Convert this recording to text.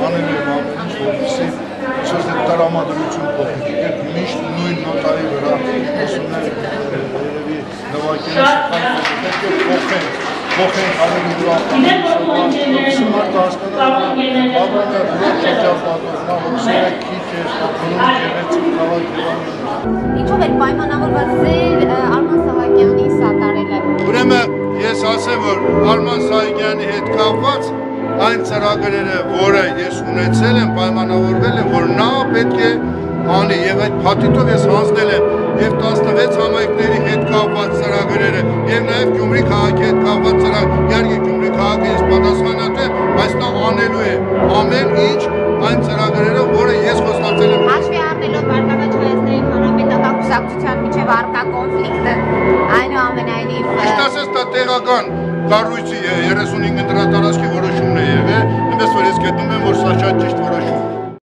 անելու եմ ամեն ինչ, որպեսզի ասած այդ տրամադրություն փոխենք, եկեք միշտ նույն նոտայի վրա ուսումներ երևի նվագել փոխենք ավելի ուրախ մարդը հասկանալ Աբրամը ուրախ շրջապատով հոսերը քիչ է խփում գեղեցիկ քաղաք Ինչով է պայմանավորված ձեր Արման Սահակյանի սատարելը Ուրեմն ես ասեմ որ Արման Սահակյանի հետ կապված այն ծրագրերը որը ես ունեցել եմ պայմանավորվել եմ որ նա պետք է անի եւ այդ փաթիթով ես հանձնել եմ եւ 16 համայնքների հետ կապված ծրագրերը եւ նաեւ Գյումրի քաղաքի հետ կապված ծրագիր Գյումրի քաղաքը ես պատասխանատու եմ բայց նա անելու է ամեն ինչ այն ծրագրերը որը ես խոստացել եմ Հաշվի առնելով Վարդանաչ Հայաստանի հանրապետական կուսակցության միջև առկա կոնֆլիկտը այնուամենայնիվ Իշտասես դա տեղական կառույցի 35 ընտրած